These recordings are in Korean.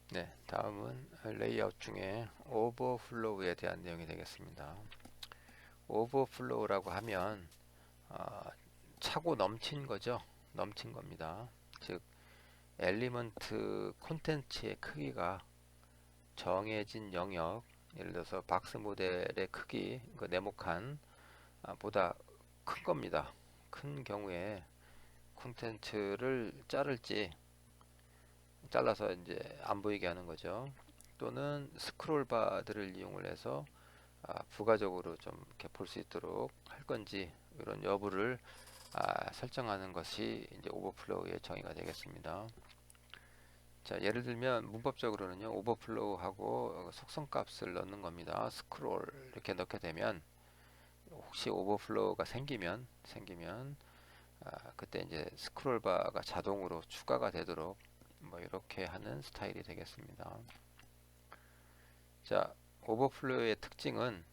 네, 다음은 레이아웃 중에 오버플로우에 대한 내용이 되겠습니다. 오버플로우라고 하면 차고 넘친 거죠. 넘친 겁니다. 즉 엘리먼트 콘텐츠의 크기가 정해진 영역, 예를 들어서 박스 모델의 크기, 그 네모칸 보다 큰 겁니다. 큰 경우에 콘텐츠를 자를지 잘라서 이제 안 보이게 하는 거죠. 또는 스크롤 바들을 이용을 해서 부가적으로 좀 이렇게 볼 수 있도록 할 건지 이런 여부를 설정하는 것이 이제 오버플로우의 정의가 되겠습니다. 자, 예를 들면 문법적으로는요, 오버플로우하고 속성값을 넣는 겁니다. 스크롤 이렇게 넣게 되면 혹시 오버플로우가 생기면 그때 이제 스크롤 바가 자동으로 추가가 되도록 뭐 이렇게 하는 스타일이 되겠습니다. 자, 오버플로우의 특징은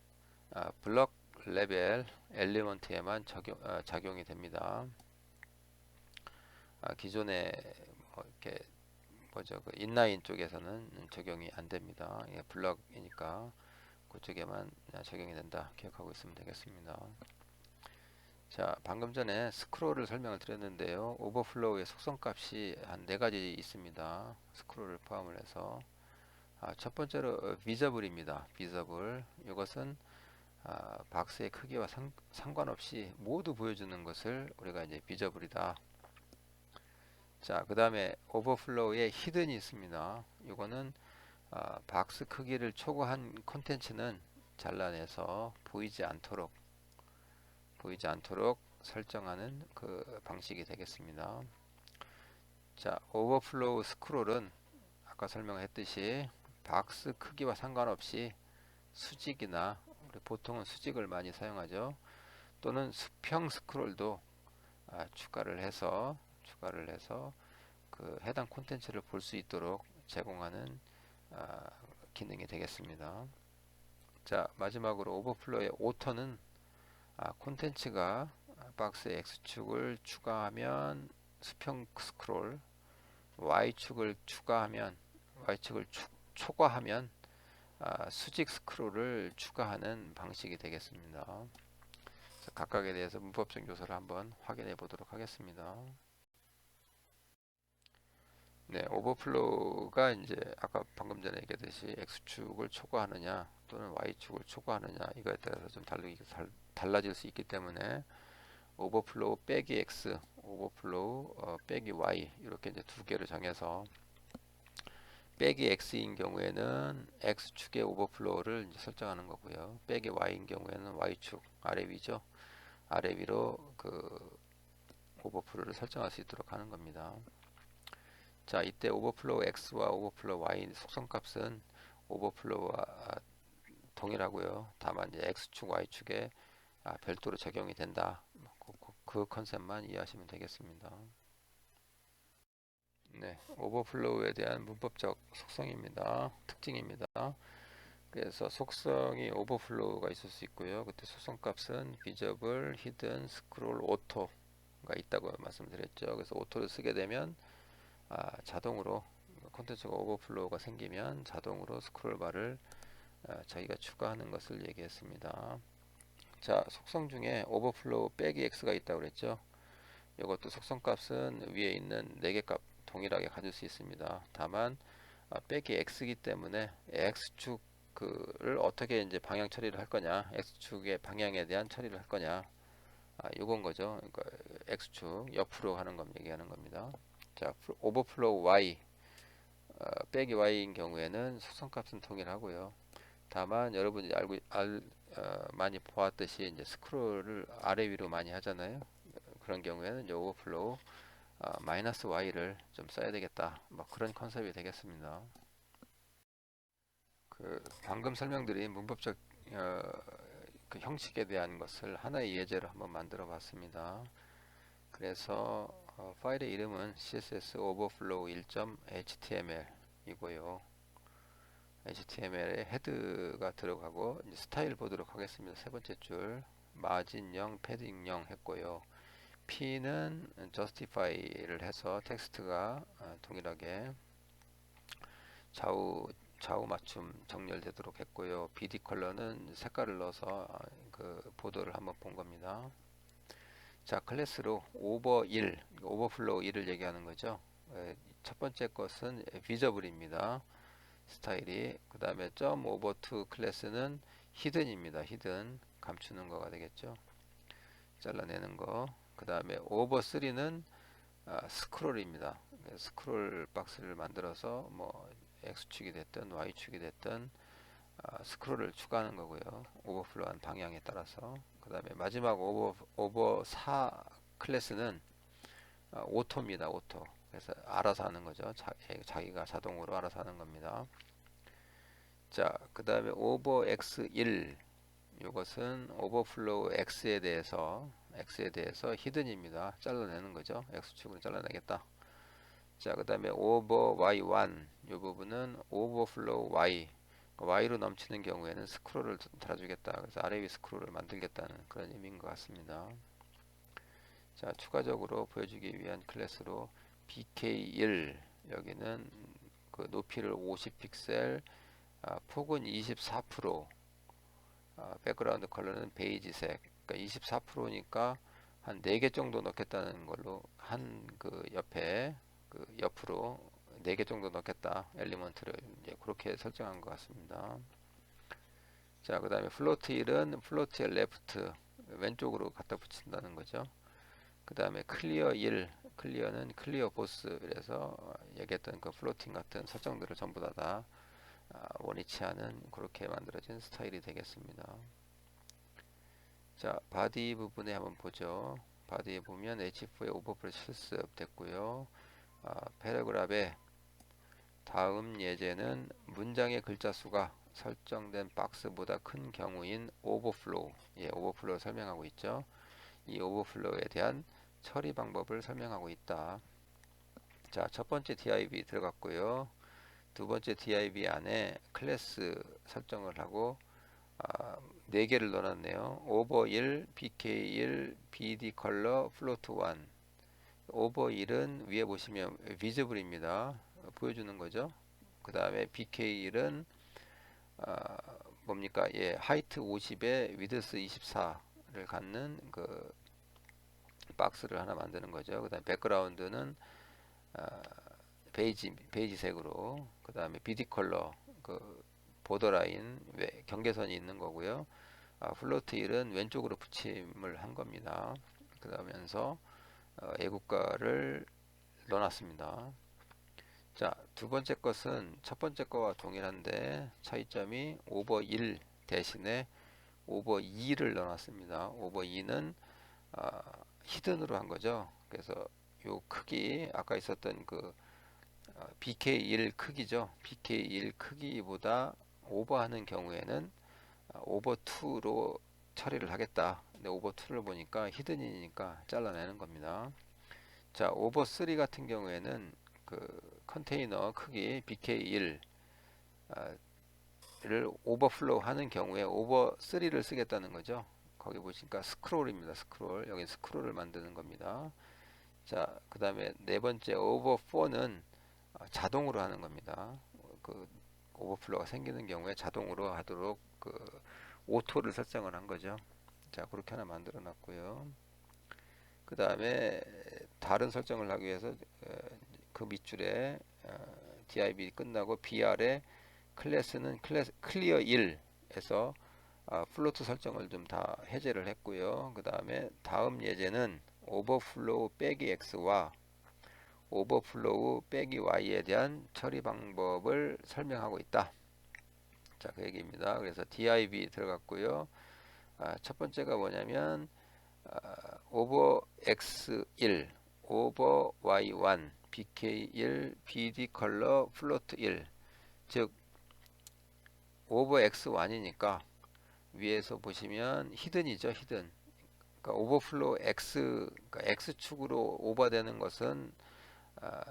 블럭 레벨 엘리먼트에만 작용이 됩니다. 기존에 뭐 이렇게 뭐죠, 그 인라인 쪽에서는 적용이 안 됩니다. 예, 블럭이니까 그쪽에만 적용이 된다 기억하고 있으면 되겠습니다. 자, 방금 전에 스크롤을 설명을 드렸는데요. 오버플로우의 속성값이 한 네 가지 있습니다. 스크롤을 포함을 해서 첫 번째로 비저블입니다. 비저블. 이것은 박스의 크기와 상관없이 모두 보여주는 것을 우리가 이제 비저블이다. 자, 그 다음에 오버플로우에 히든이 있습니다. 이거는 박스 크기를 초과한 콘텐츠는 잘라내서 보이지 않도록 설정하는 그 방식이 되겠습니다. 자, 오버플로우 스크롤은 아까 설명했듯이 박스 크기와 상관없이 수직이나 우리 보통은 수직을 많이 사용하죠. 또는 수평 스크롤도 추가를 해서 그 해당 콘텐츠를 볼 수 있도록 제공하는 아, 기능이 되겠습니다. 자, 마지막으로 오버플로우의 오터는 콘텐츠가 박스의 X축을 추가하면 수평 스크롤, Y축을 초과하면 수직 스크롤을 추가하는 방식이 되겠습니다. 각각에 대해서 문법적 요소를 한번 확인해 보도록 하겠습니다. 네, 오버플로우가 이제 아까 방금 전에 얘기했듯이 X축을 초과하느냐 또는 Y축을 초과하느냐 이거에 따라서 좀 달라질 수 있기 때문에 오버플로우 빼기 X, 오버플로우 빼기 Y 이렇게 이제 두 개를 정해서 빼기 X인 경우에는 X축의 오버플로우를 이제 설정하는 거고요. 빼기 Y인 경우에는 Y축 아래 위죠. 아래 위로 그 오버플로우를 설정할 수 있도록 하는 겁니다. 자, 이때 오버플로우 X와 오버플로우 Y 속성값은 오버플로우와 동일하고요. 다만 이제 X축, Y축에 별도로 적용이 된다. 그 컨셉만 이해하시면 되겠습니다. 네, 오버플로우에 대한 문법적 속성입니다. 특징입니다. 그래서 속성이 오버플로우가 있을 수 있고요. 그때 속성값은 비저블, 히든, 스크롤, 오토가 있다고 말씀드렸죠. 그래서 오토를 쓰게 되면 자동으로 콘텐츠가 오버플로우가 생기면 자동으로 스크롤 바를 저희가 추가하는 것을 얘기했습니다. 자, 속성 중에 오버플로우 빼기 X가 있다고 그랬죠. 이것도 속성값은 위에 있는 4개 값 동일하게 가질 수 있습니다. 다만 빼기 X이기 때문에 X축을 어떻게 이제 방향 처리를 할 거냐, X축의 방향에 대한 처리를 할 거냐, 요건 거죠. 그러니까 X축 옆으로 하는 것 얘기하는 겁니다. 자, 오버플로우 Y 빼기 Y인 경우에는 속성값은 동일하고요. 다만 여러분이 많이 보았듯이 이제 스크롤을 아래 위로 많이 하잖아요. 그런 경우에는 이제 오버플로우 마이너스 Y를 좀 써야 되겠다. 뭐 그런 컨셉이 되겠습니다. 그 방금 설명드린 문법적 그 형식에 대한 것을 하나의 예제로 한번 만들어 봤습니다. 그래서 파일의 이름은 css overflow 1.html 이고요. HTML에 헤드가 들어가고 스타일 보도록 하겠습니다. 세 번째 줄 마진 0, 패딩 0 했고요. P는 justify를 해서 텍스트가 동일하게 좌우 맞춤 정렬되도록 했고요. BD 컬러는 색깔을 넣어서 그 보도를 한번 본 겁니다. 자, 클래스로 오버 1, 오버플로우 1을 얘기하는 거죠. 첫 번째 것은 비저블입니다. 스타일이. 그 다음에 점 오버 2 클래스는 히든입니다. 히든, 감추는 거가 되겠죠. 잘라내는 거. 그 다음에 오버 3는 스크롤입니다. 스크롤 박스를 만들어서 뭐 X축이 됐든 Y축이 됐든 스크롤을 추가하는 거고요. 오버플로우한 방향에 따라서. 그 다음에 마지막 오버 4 클래스는 오토입니다. 오토. 그래서 알아서 하는 거죠. 자기가 자동으로 알아서 하는 겁니다. 자, 그 다음에 오버 X1, 이것은 오버플로우 X에 대해서 히든입니다. 잘라내는 거죠. X축을 잘라내겠다. 자, 그 다음에 오버 Y1, 이 부분은 오버플로우 Y, Y로 넘치는 경우에는 스크롤을 달아주겠다. 그래서 아래 위 스크롤을 만들겠다는 그런 의미인 것 같습니다. 자, 추가적으로 보여주기 위한 클래스로 BK1, 여기는 그 높이를 50픽셀, 폭은 24%, 백그라운드 컬러는 베이지색. 그러니까 24%니까 한 4개 정도 넣겠다는 걸로, 한 그 옆에 그 옆으로 4개 정도 넣겠다. 엘리먼트를 이제 그렇게 설정한 것 같습니다. 자, 그 다음에 플로트 1은 플로트의 레프트, 왼쪽으로 갖다 붙인다는 거죠. 그 다음에 클리어 1, 클리어는 클리어 보스, 그래서 얘기했던 그 플로팅 같은 설정들을 전부 다 원위치 않은 그렇게 만들어진 스타일이 되겠습니다. 자, 바디 부분에 한번 보죠. 바디에 보면 H4의 오버플로 실습 됐고요. 패러그래프의 다음 예제는 문장의 글자 수가 설정된 박스보다 큰 경우인 오버플로우, 오버플로우 설명하고 있죠. 이 오버플로우에 대한 처리 방법을 설명하고 있다. 자, 첫 번째 div 들어갔고요. 두 번째 div 안에 클래스 설정을 하고 4개를 넣어놨네요. 오버 1, bk1, bd 컬러, 플로트 1. 오버 1은 위에 보시면 visible입니다. 보여주는 거죠. 그 다음에 bk1은 뭡니까? 하이트 50에 위드스 24를 갖는 그 박스를 하나 만드는 거죠. 그 다음에 백그라운드는 베이지색으로, 그 다음에 BD 컬러, 그 보더라인 경계선이 있는 거고요. 플로트 1은 왼쪽으로 붙임을 한 겁니다. 그러면서 애국가를 넣어놨습니다. 자, 두 번째 것은 첫 번째 거와 동일한데 차이점이 오버 1 대신에 오버 2를 넣어놨습니다. 오버 2는 히든으로 한 거죠. 그래서 요 크기, 아까 있었던 그 BK1 크기죠. BK1 크기보다 오버하는 경우에는 오버 2로 처리를 하겠다. 근데 오버 2를 보니까 히든이니까 잘라내는 겁니다. 자, 오버 3 같은 경우에는 그 컨테이너 크기 BK1를 오버플로우 하는 경우에 오버 3를 쓰겠다는 거죠. 거기 보시니까 스크롤입니다. 스크롤. 여기 스크롤을 만드는 겁니다. 자, 그 다음에 네 번째 오버 4는 자동으로 하는 겁니다. 그 오버플로우가 생기는 경우에 자동으로 하도록 그 오토를 설정을 한 거죠. 자, 그렇게 하나 만들어 놨고요. 그 다음에 다른 설정을 하기 위해서 그 밑줄에 div 끝나고 br에 클래스는 클리어 1에서 플로트 설정을 좀 다 해제를 했고요. 그 다음에 다음 예제는 오버플로우 빼기 x와 오버플로우 빼기 y에 대한 처리 방법을 설명하고 있다. 자, 그 얘기입니다. 그래서 div 들어갔고요. 첫 번째가 뭐냐면 오버 x1, 오버 y1, bk1, bd 컬러, 플로트 1. 즉 오버 x1이니까 위에서 보시면 히든이죠. 히든. 그러니까 오버플로우 x, 그러니까 x축으로 오버되는 것은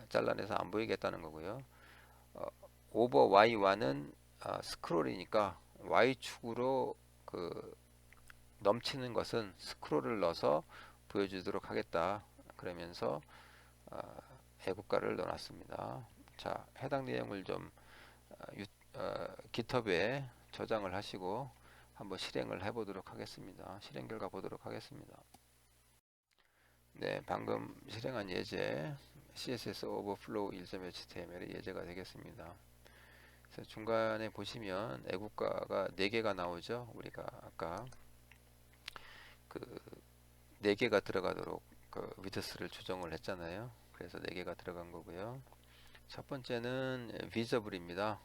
잘라내서 안 보이겠다는 거고요. 오버 y1은 스크롤이니까 y축으로 그 넘치는 것은 스크롤을 넣어서 보여주도록 하겠다. 그러면서 애국가를 넣어놨습니다. 자, 해당 내용을 좀 GitHub에 저장을 하시고 한번 실행을 해보도록 하겠습니다. 실행 결과 보도록 하겠습니다. 네, 방금 실행한 예제 CSS 오버플로우 1.html의 예제가 되겠습니다. 그래서 중간에 보시면 애국가가 4개가 나오죠. 우리가 아까 그 4개가 들어가도록 그 위드스를 조정을 했잖아요. 그래서 4개가 들어간 거고요. 첫 번째는 비저블입니다.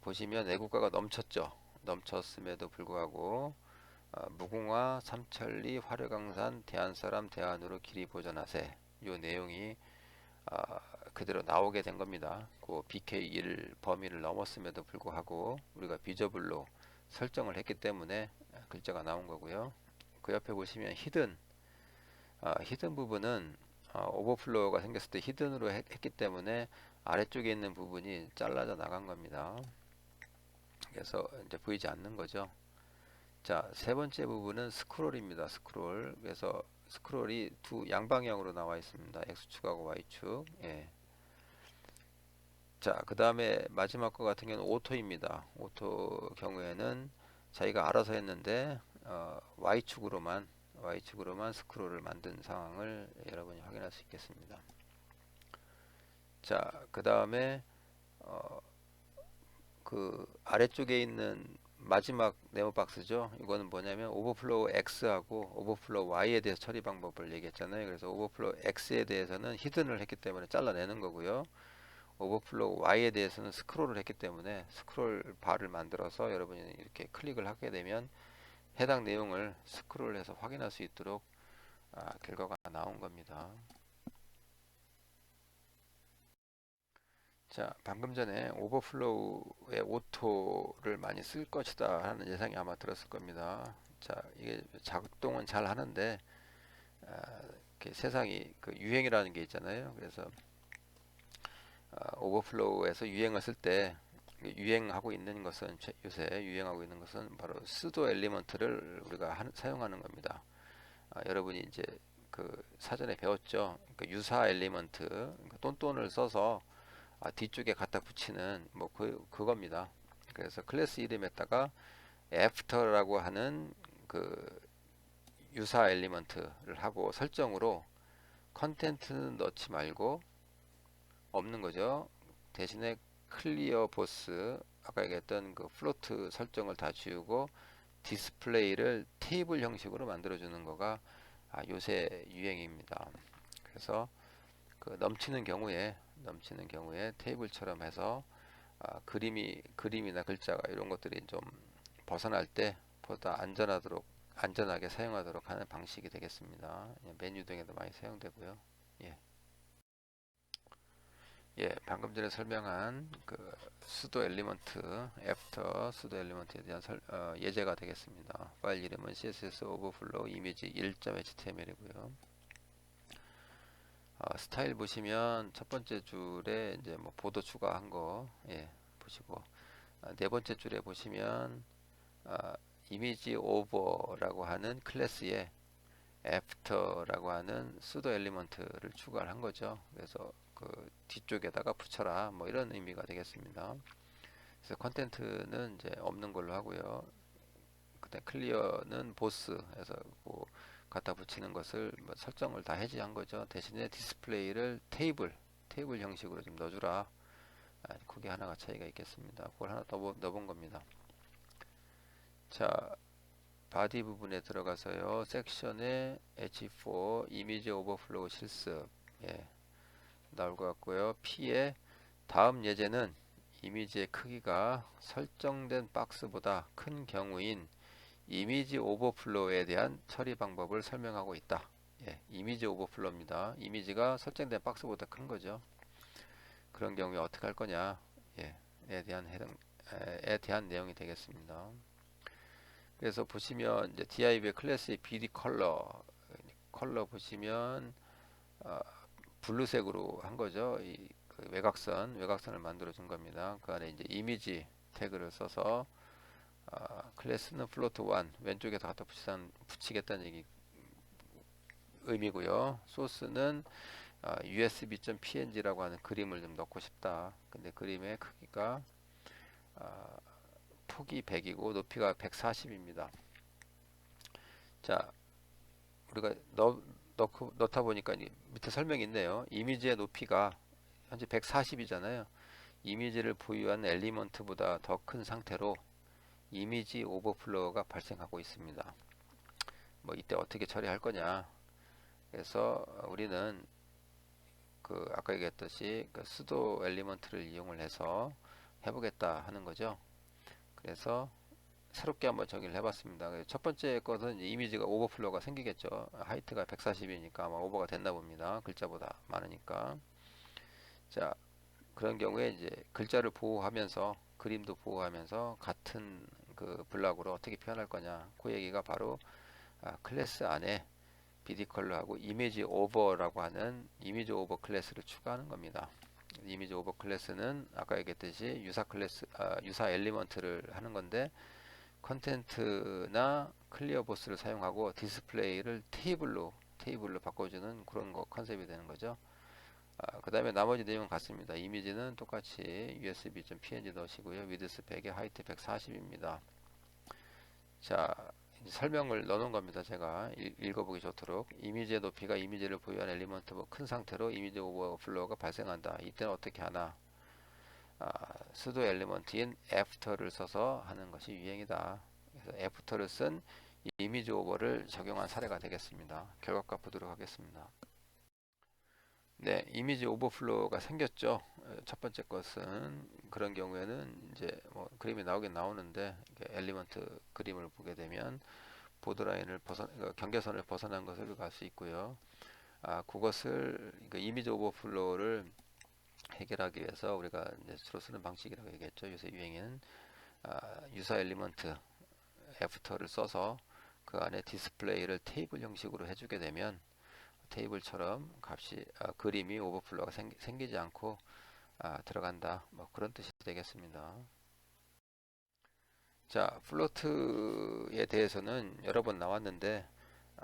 보시면 애국가가 넘쳤죠. 넘쳤음에도 불구하고 무궁화, 삼천리, 화려강산, 대한사람, 대안으로 길이 보전하세. 요 내용이 그대로 나오게 된 겁니다. 그 BK1 범위를 넘었음에도 불구하고 우리가 비저블로 설정을 했기 때문에 글자가 나온 거고요. 그 옆에 보시면 히든 부분은 오버플로우가 생겼을 때 히든으로 했기 때문에 아래쪽에 있는 부분이 잘라져 나간 겁니다. 그래서 이제 보이지 않는 거죠. 자, 세 번째 부분은 스크롤입니다. 스크롤. 그래서 스크롤이 두 양방향으로 나와 있습니다. X축하고 Y축. 예. 자, 그 다음에 마지막 거 같은 경우는 오토입니다. 오토 경우에는 자기가 알아서 했는데 Y축으로만 스크롤을 만든 상황을 여러분이 확인할 수 있겠습니다. 자, 그 다음에 그 아래쪽에 있는 마지막 네모 박스죠. 이거는 뭐냐면 오버플로우 X하고 오버플로우 Y에 대해서 처리 방법을 얘기했잖아요. 그래서 오버플로우 X에 대해서는 히든을 했기 때문에 잘라내는 거고요. 오버플로우 Y에 대해서는 스크롤을 했기 때문에 스크롤 바를 만들어서 여러분이 이렇게 클릭을 하게 되면 해당 내용을 스크롤해서 확인할 수 있도록 결과가 나온 겁니다. 자, 방금 전에 오버플로우의 오토를 많이 쓸 것이다 하는 예상이 아마 들었을 겁니다. 자, 이게 작동은 잘 하는데 세상이 그 유행이라는 게 있잖아요. 그래서 오버플로우에서 유행을 쓸 때 유행하고 있는 것은 요새 유행하고 있는 것은 바로 수도 엘리먼트를 우리가 사용하는 겁니다. 여러분이 이제 그 사전에 배웠죠. 그 유사 엘리먼트, 그러니까 똔똔을 써서 뒤쪽에 갖다 붙이는 뭐 그겁니다. 그래서 클래스 이름에다가 after라고 하는 그 유사 엘리먼트를 하고 설정으로 컨텐츠는 넣지 말고 없는 거죠. 대신에 클리어 보스 아까 얘기했던 그 플로트 설정을 다 지우고 디스플레이를 테이블 형식으로 만들어 주는 거가 요새 유행입니다. 그래서 그 넘치는 경우에 테이블처럼 해서 그림이나 글자가 이런 것들이 좀 벗어날 때 보다 안전하게 사용하도록 하는 방식이 되겠습니다. 메뉴 등에도 많이 사용되고요. 예. 예, 방금 전에 설명한 그 수도 엘리먼트, 애프터 수도 엘리먼트에 대한 예제가 되겠습니다. 파일 이름은 css overflow 이미지 1.html이고요. 스타일 보시면 첫 번째 줄에 이제 뭐 보도 추가한 거 보시고 네 번째 줄에 보시면 이미지 오버라고 하는 클래스에 애프터라고 하는 수도 엘리먼트를 추가를 한 거죠. 그래서 그 뒤쪽에다가 붙여라 뭐 이런 의미가 되겠습니다. 그래서 컨텐트는 이제 없는 걸로 하고요. 그다음 클리어는 보스에서 뭐 갖다 붙이는 것을 뭐 설정을 다 해제한 거죠. 대신에 디스플레이를 테이블 형식으로 좀 넣어주라. 그게 하나가 차이가 있겠습니다. 그걸 하나 더 넣어본 겁니다. 자, 바디 부분에 들어가서요. 섹션에 H4 이미지 오버플로우 실습 나올 것 같고요. P의 다음 예제는 이미지의 크기가 설정된 박스보다 큰 경우인 이미지 오버플로우에 대한 처리 방법을 설명하고 있다. 이미지 오버플로우입니다. 이미지가 설정된 박스보다 큰 거죠. 그런 경우에 어떻게 할 거냐? 에 대한 내용이 되겠습니다. 그래서 보시면 이제 div의 클래스의 BD 컬러 보시면 블루색으로 한 거죠. 그 외곽선을 만들어 준 겁니다. 그 안에 이제 이미지 태그를 써서 클래스는 플로트 1 왼쪽에서 갖다 붙이겠다는 의미고요. 소스는 usb.png라고 하는 그림을 좀 넣고 싶다. 근데 그림의 크기가 아, 폭이 100이고 높이가 140입니다. 자, 우리가 넣다 보니까 밑에 설명이 있네요. 이미지의 높이가 현재 140이잖아요. 이미지를 보유한 엘리먼트보다 더 큰 상태로 이미지 오버플로우가 발생하고 있습니다. 뭐 이때 어떻게 처리할 거냐? 그래서 우리는 그 아까 얘기했듯이 그 수도 엘리먼트를 이용을 해서 해보겠다 하는 거죠. 그래서 새롭게 한번 정의를 해봤습니다. 첫 번째 것은 이미지가 오버플로우가 생기겠죠. 하이트가 140이니까 아마 오버가 됐나 봅니다. 글자보다 많으니까. 자, 그런 경우에 이제 글자를 보호하면서 그림도 보호하면서 같은 그 블락으로 어떻게 표현할 거냐. 그 얘기가 바로 클래스 안에 BD 컬러하고 이미지 오버라고 하는 이미지 오버 클래스를 추가하는 겁니다. 이미지 오버 클래스는 아까 얘기했듯이 유사 엘리먼트를 하는 건데 컨텐트나 클리어 보스를 사용하고 디스플레이를 테이블로 바꿔주는 그런 거 컨셉이 되는 거죠. 그 다음에 나머지 내용은 같습니다. 이미지는 똑같이 usb.png 넣으시고요. 위드 스펙에 하이트 140입니다. 자, 설명을 넣어놓은 겁니다. 제가 읽어보기 좋도록 이미지의 높이가 이미지를 보유한 엘리먼트 큰 상태로 이미지 오버플로우가 발생한다. 이때는 어떻게 하나? 수도 엘리먼트인 after를 써서 하는 것이 유행이다. 그래서 after를 쓴 이미지 오버를 적용한 사례가 되겠습니다. 결과값 보도록 하겠습니다. 네, 이미지 오버플로우가 생겼죠. 첫 번째 것은 그런 경우에는 이제 뭐 그림이 나오긴 나오는데 엘리먼트 그림을 보게 되면 보드라인을 경계선을 벗어난 것을 알 수 있고요. 그것을 이미지 오버플로우를 해결하기 위해서 우리가 이제 주로 쓰는 방식이라고 얘기했죠. 요새 유행에는 유사 엘리먼트 애프터를 써서 그 안에 디스플레이를 테이블 형식으로 해주게 되면 테이블처럼 값이 그림이 오버플로우가 생기지 않고 들어간다. 뭐 그런 뜻이 되겠습니다. 자, 플로트에 대해서는 여러 번 나왔는데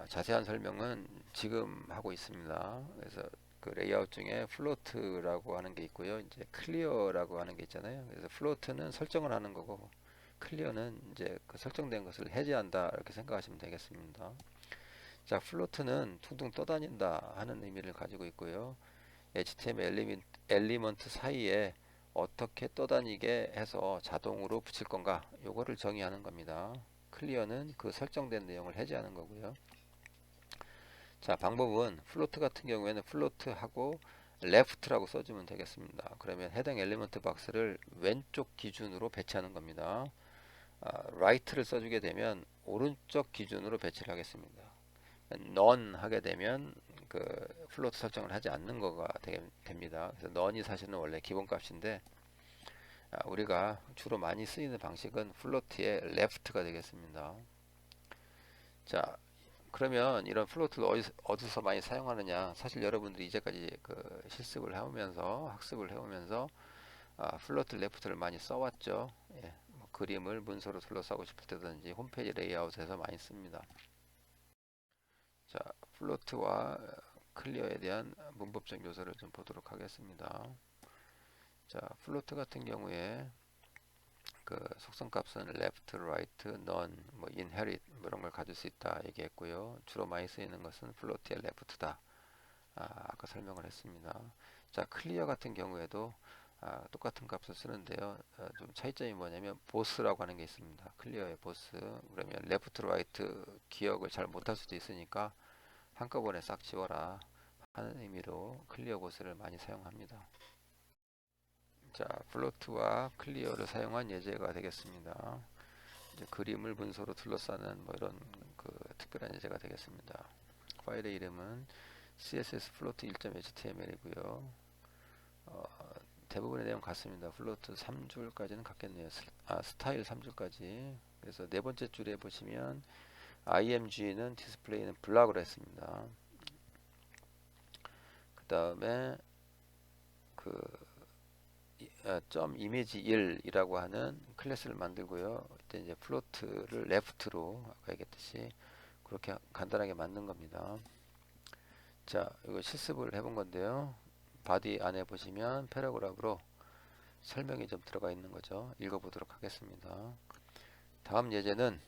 자세한 설명은 지금 하고 있습니다. 그래서 그 레이아웃 중에 플로트라고 하는 게 있고요. 이제 클리어라고 하는 게 있잖아요. 그래서 플로트는 설정을 하는 거고 클리어는 이제 그 설정된 것을 해제한다 이렇게 생각하시면 되겠습니다. 자, 플로트는 둥둥 떠다닌다 하는 의미를 가지고 있고요. HTML 엘리먼트 사이에 어떻게 떠다니게 해서 자동으로 붙일 건가 요거를 정의하는 겁니다. 클리어는 그 설정된 내용을 해제하는 거고요. 자, 방법은 플로트 같은 경우에는 플로트하고 left라고 써주면 되겠습니다. 그러면 해당 엘리먼트 박스를 왼쪽 기준으로 배치하는 겁니다. right를 써주게 되면 오른쪽 기준으로 배치를 하겠습니다. none 하게 되면 그 플로트 설정을 하지 않는 거가 됩니다. 그래서 none이 사실은 원래 기본값인데 우리가 주로 많이 쓰이는 방식은 플로트의 left가 되겠습니다. 자, 그러면 이런 플로트를 어디서 많이 사용하느냐? 사실 여러분들이 이제까지 그 실습을 해오면서 학습을 해오면서 플로트 레프트를 많이 써왔죠. 예, 뭐 그림을 문서로 둘러싸고 싶을 때든지 홈페이지 레이아웃에서 많이 씁니다. 자, 플로트와 클리어에 대한 문법적 요소를 좀 보도록 하겠습니다. 자, 플로트 같은 경우에 그 속성값은 left, right, none, 뭐 inherit 뭐 이런 걸 가질 수 있다 얘기했고요. 주로 많이 쓰이는 것은 float의 left다. 아까 설명을 했습니다. 자, clear 같은 경우에도 똑같은 값을 쓰는데요. 좀 차이점이 뭐냐면 boss라고 하는 게 있습니다. clear의 boss. 그러면 left, right 기억을 잘 못할 수도 있으니까 한꺼번에 싹 지워라 하는 의미로 clear boss를 많이 사용합니다. 자, 플로트와 클리어를 사용한 예제가 되겠습니다. 이제 그림을 문서로 둘러싸는 뭐 이런 그 특별한 예제가 되겠습니다. 파일의 이름은 css float 1.html이고요. 대부분의 내용 같습니다. 플로트 3줄까지는 같겠네요. 스타일 3줄까지. 그래서 네 번째 줄에 보시면 img는 디스플레이는 블락으로 했습니다. 그 다음에 그 image 1이라고 하는 클래스를 만들고요. 이때 이제 플로트를 left로 아까 얘기했듯이 그렇게 간단하게 만든 겁니다. 자, 이거 실습을 해본 건데요. 바디 안에 보시면 패러그래프로 설명이 좀 들어가 있는 거죠. 읽어보도록 하겠습니다. 다음 예제는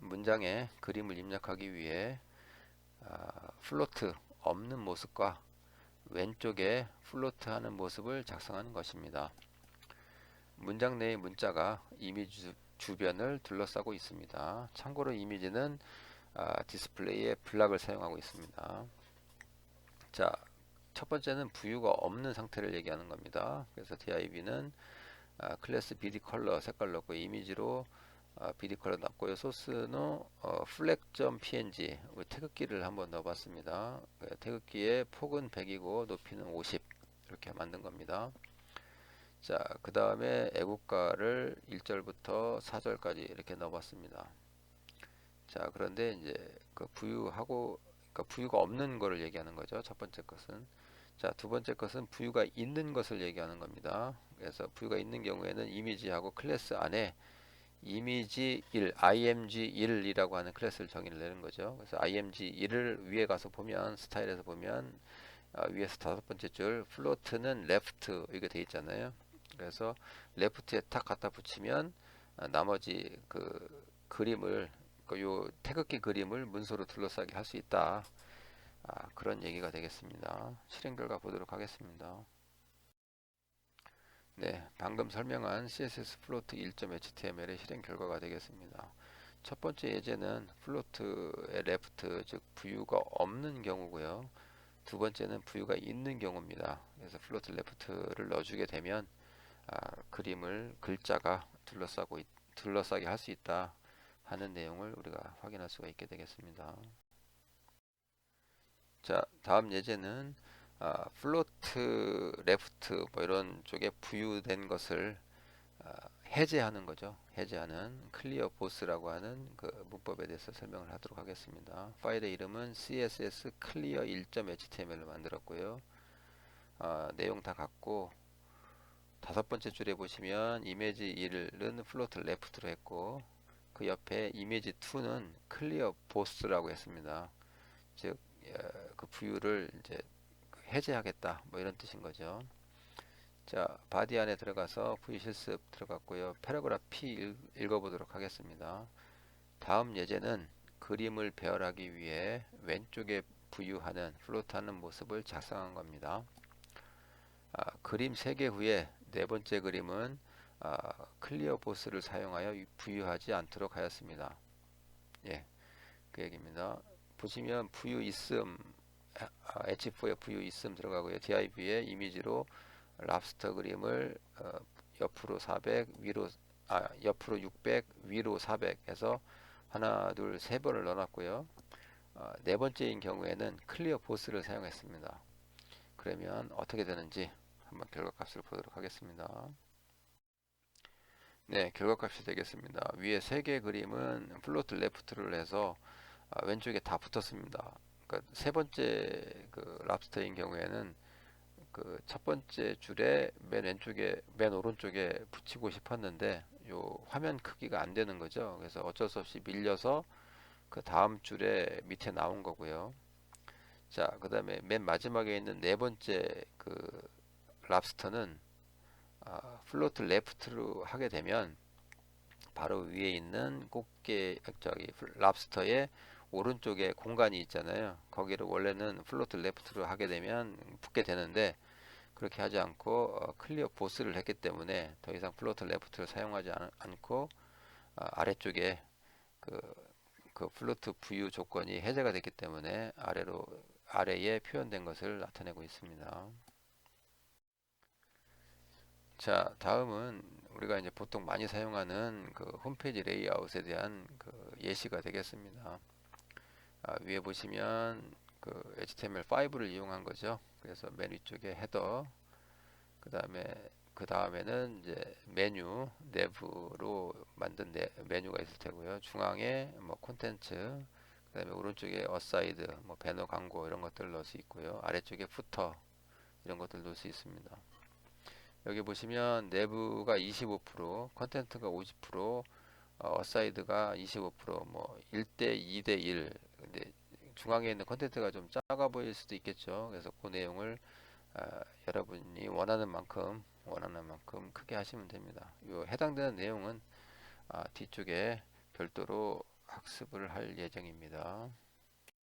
문장에 그림을 입력하기 위해 플로트 없는 모습과 왼쪽에 플로트 하는 모습을 작성하는 것입니다. 문장 내의 문자가 이미지 주변을 둘러싸고 있습니다. 참고로 이미지는 디스플레이에 블락을 사용하고 있습니다. 자, 첫 번째는 부유가 없는 상태를 얘기하는 겁니다. 그래서 div는 클래스 bd 컬러 색깔 넣고 이미지로 bd 컬러 넣고요. 소스는 flag.png 태극기를 한번 넣어봤습니다. 태극기의 폭은 100이고 높이는 50 이렇게 만든 겁니다. 자, 그 다음에 애국가를 1절부터 4절까지 이렇게 넣어봤습니다. 자, 그런데 이제 그 부유하고 그러니까 부유가 없는 거를 얘기하는 거죠. 첫 번째 것은. 자, 두 번째 것은 부유가 있는 것을 얘기하는 겁니다. 그래서 부유가 있는 경우에는 이미지하고 클래스 안에 이미지 1, img1이라고 하는 클래스를 정의를 내는 거죠. 그래서 img1을 위에 가서 보면 스타일에서 보면 위에서 다섯 번째 줄 플로트는 레프트 이게 돼 있잖아요. 그래서 레프트에 탁 갖다 붙이면 나머지 그 그림을 요 태극기 그림을 문서로 둘러싸게 할 수 있다. 그런 얘기가 되겠습니다. 실행 결과 보도록 하겠습니다. 네, 방금 설명한 CSS 플로트 1.html의 실행 결과가 되겠습니다. 첫 번째 예제는 플로트의 레프트, 즉 부유가 없는 경우고요. 두 번째는 부유가 있는 경우입니다. 그래서 플로트 레프트를 넣어주게 되면 그림을 글자가 둘러싸게 할 수 있다 하는 내용을 우리가 확인할 수가 있게 되겠습니다. 자, 다음 예제는 플로트 레프트 뭐 이런 쪽에 부유된 것을 해제하는 거죠. 해제하는 클리어 보스라고 하는 그 문법에 대해서 설명을 하도록 하겠습니다. 파일의 이름은 css clear 1.html로 만들었고요. 내용 다 같고 다섯 번째 줄에 보시면 이미지 1은 플로트 레프트로 했고 그 옆에 이미지 2는 클리어 보스라고 했습니다. 즉 그 부유를 이제 해제하겠다 뭐 이런 뜻인 거죠. 자, 바디 안에 들어가서 부유 실습 들어갔고요. 패러그래프 P 읽어보도록 하겠습니다. 다음 예제는 그림을 배열하기 위해 왼쪽에 부유하는 플로트하는 모습을 작성한 겁니다. 그림 3개 후에 네 번째 그림은 클리어 보스를 사용하여 부유하지 않도록 하였습니다. 예, 그 얘기입니다. 보시면 부유 있음 H4에 부유 있음 들어가고요. div에 이미지로 랍스터 그림을 옆으로 400 위로 옆으로 600 위로 400 해서 하나 둘 세 번을 넣어놨고요. 네 번째인 경우에는 클리어 보스를 사용했습니다. 그러면 어떻게 되는지 한번 결과값을 보도록 하겠습니다. 네, 결과값이 되겠습니다. 위에 세 개 그림은 플로트 레프트를 해서 왼쪽에 다 붙었습니다. 그러니까 세 번째 그 랍스터인 경우에는 그 첫 번째 줄에 맨 왼쪽에 맨 오른쪽에 붙이고 싶었는데 요 화면 크기가 안 되는 거죠. 그래서 어쩔 수 없이 밀려서 그 다음 줄에 밑에 나온 거고요. 자, 그 다음에 맨 마지막에 있는 네 번째 그 랍스터는 플로트 레프트로 하게 되면 바로 위에 있는 꽃게 저기 랍스터의 오른쪽에 공간이 있잖아요. 거기를 원래는 플로트 레프트로 하게 되면 붙게 되는데 그렇게 하지 않고 클리어 보스를 했기 때문에 더 이상 플로트 레프트를 사용하지 않고 아래쪽에 그, 그 플로트 부유 조건이 해제가 됐기 때문에 아래에 표현된 것을 나타내고 있습니다. 자, 다음은 우리가 이제 보통 많이 사용하는 그 홈페이지 레이아웃에 대한 그 예시가 되겠습니다. 위에 보시면 그 HTML5를 이용한 거죠. 그래서 맨 위쪽에 헤더, 그 다음에는 이제 메뉴 내부로 만든 메뉴가 있을 테고요. 중앙에 뭐 콘텐츠, 그 다음에 오른쪽에 어사이드, 뭐 배너 광고 이런 것들을 넣을 수 있고요. 아래쪽에 부터 이런 것들 넣을 수 있습니다. 여기 보시면 내부가 25%, 컨텐트가 50%, 어사이드가 25%, 뭐 1대 2대 1. 근데 중앙에 있는 컨텐츠가 좀 작아 보일 수도 있겠죠. 그래서 그 내용을 여러분이 원하는 만큼 크게 하시면 됩니다. 요 해당되는 내용은 뒤쪽에 별도로 학습을 할 예정입니다.